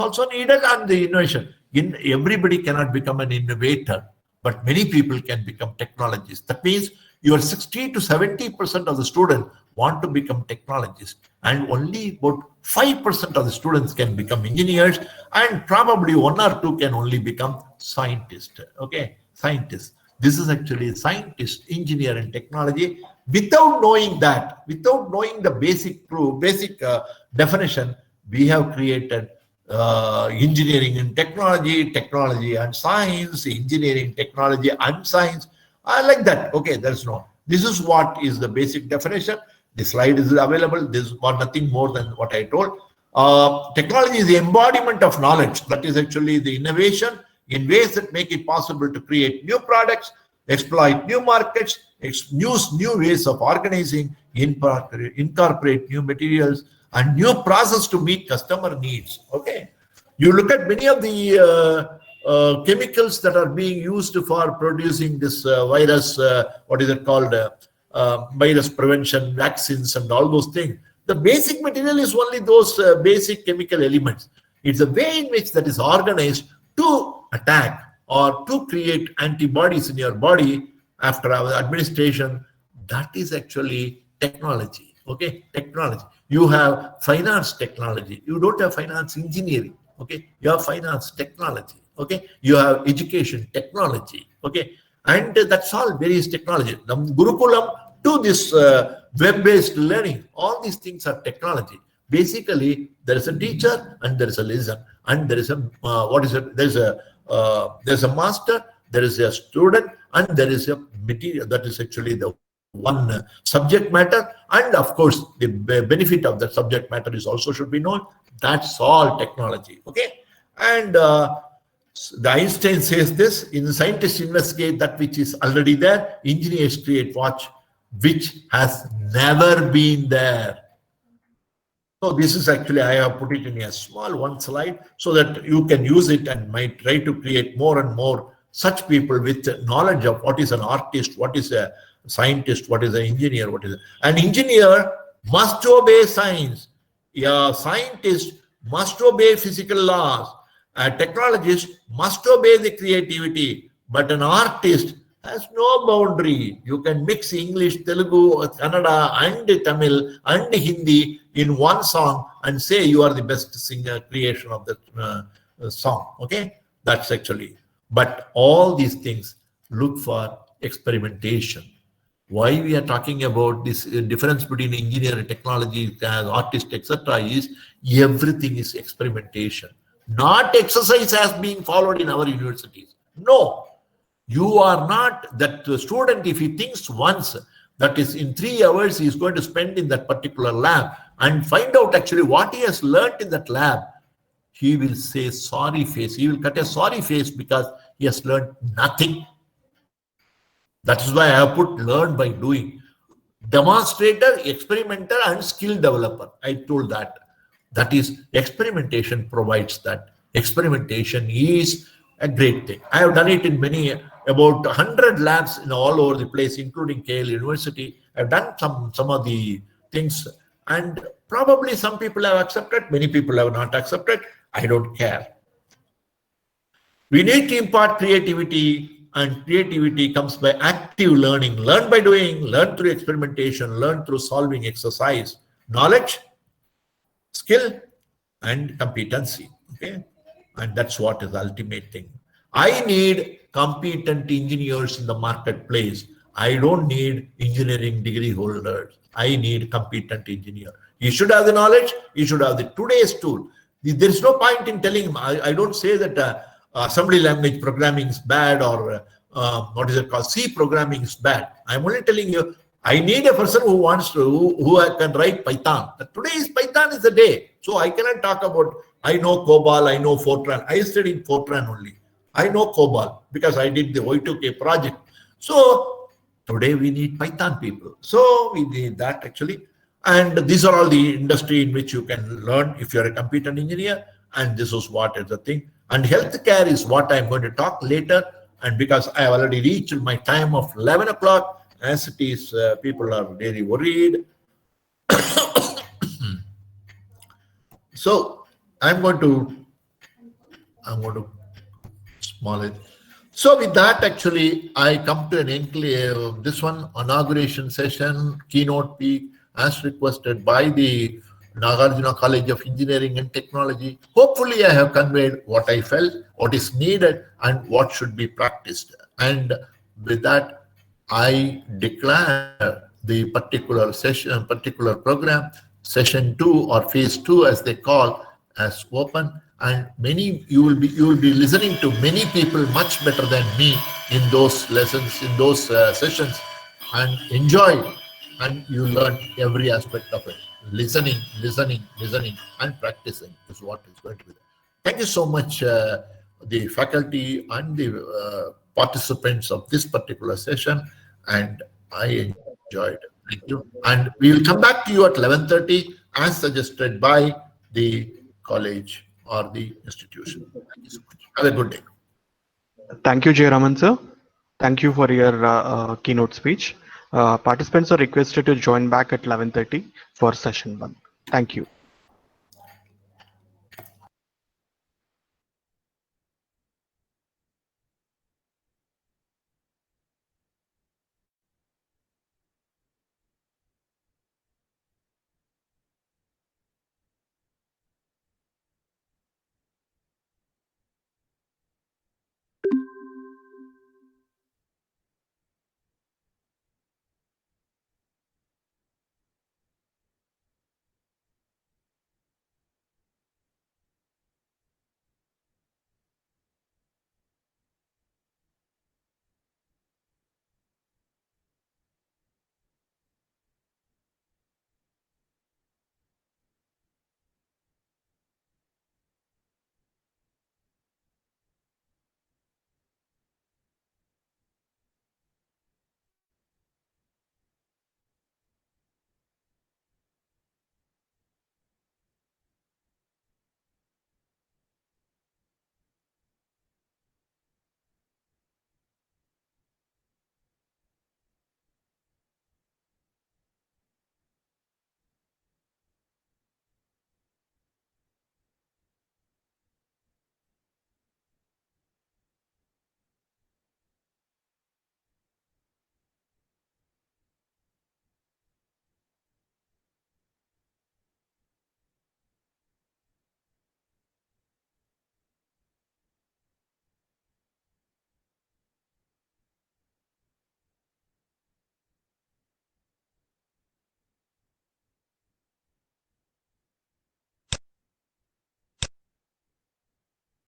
also needed, and the innovation. Everybody cannot become an innovator, but many people can become technologists. That means your 60 to 70% of the students want to become technologists, and only about 5% of the students can become engineers, and probably 1 or 2 can only become scientists. Okay, scientists. This is actually scientist, engineer, and technology. Without knowing that, without knowing the basic definition, we have created engineering and technology, technology and science, engineering, technology and science. I like that. Okay, there's no. This is what is the basic definition. The slide is available. This is nothing more than what I told. Technology is the embodiment of knowledge. That is actually the innovation in ways that make it possible to create new products, exploit new markets, use new ways of organizing, incorporate new materials and new process to meet customer needs. Okay, you look at many of the chemicals that are being used for producing this virus, what is it called, virus prevention, vaccines and all those things. The basic material is only those basic chemical elements. It's the way in which that is organized to attack or to create antibodies in your body after our administration. That is actually technology. Okay, technology. You have finance technology. You don't have finance engineering. Okay, you have finance technology. Okay, you have education technology. Okay, and that's all various technology. The Gurukulam to this web-based learning, all these things are technology. Basically, there is a teacher and there is a lesson, and there is a there's a master, there is a student, and there is a material. That is actually the one subject matter, and of course the benefit of the subject matter is also should be known. That's all technology. Okay, and the Einstein says this: in scientists investigate that which is already there, engineers create which has never been there. So this is actually, I have put it in a small one slide so that you can use it and might try to create more and more such people with knowledge of what is an artist, what is a scientist, what is an engineer, what is an engineer must obey science. A scientist must obey physical laws. A technologist must obey the creativity, but an artist has no boundary. You can mix English, Telugu, Kannada, and Tamil and Hindi in one song and say you are the best singer creation of the song. Okay, that's actually. But all these things look for experimentation. Why we are talking about this difference between engineer and technology, artist, etc., is everything is experimentation, not exercise as being followed in our universities. No. You are not that student. If he thinks once, that is in 3 hours he is going to spend in that particular lab and find out actually what he has learned in that lab, he will say sorry face. He will cut a sorry face because he has learned nothing. That is why I have put learn by doing. Demonstrator, experimenter, and skill developer. I told that. That is, experimentation provides that. Experimentation is a great thing. I have done it in about 100 labs in all over the place, including KL University. I've done some of the things, and probably some people have accepted, many people have not accepted. I don't care. We need to impart creativity, and creativity comes by active learning. Learn by doing, learn through experimentation, learn through solving exercise, knowledge, skill, and competency. Okay, and that's what is the ultimate thing. I need competent engineers in the marketplace. I don't need engineering degree holders. I need competent engineer. You should have the knowledge. You should have the today's tool. There is no point in telling him. I don't say that assembly language programming is bad, or what is it called, C programming is bad. I'm only telling you, I need a person who wants to, who can write Python. Today's Python is the day. So I cannot talk about, I know COBOL, I know Fortran. I studied Fortran only. I know COBOL because I did the Y2K project. So today we need Python people. So we need that actually. And these are all the industry in which you can learn if you're a competent engineer. And this is what is the thing. And healthcare is what I'm going to talk later. And because I have already reached my time of 11 o'clock, as it is, people are very worried. So I'm going to I'm going to small it. So with that, actually, I come to an end. This one inauguration session, keynote speak, as requested by the Nagarjuna College of Engineering and Technology. Hopefully, I have conveyed what I felt, what is needed, and what should be practiced. And with that, I declare the particular session, particular program, session 2 or phase 2, as they call, as open. And many you will be listening to many people much better than me in those lessons, in those sessions, and enjoy, and you learn every aspect of it. Listening, and practicing is what is going to be there. Thank you so much, the faculty and the participants of this particular session, and I enjoyed. Thank you. And we will come back to you at 11:30 as suggested by the college or the institution. Thank you so much. Have a good day. Thank you, Jay Raman sir. Thank you for your keynote speech. Participants are requested to join back at 11:30 for session 1. Thank you.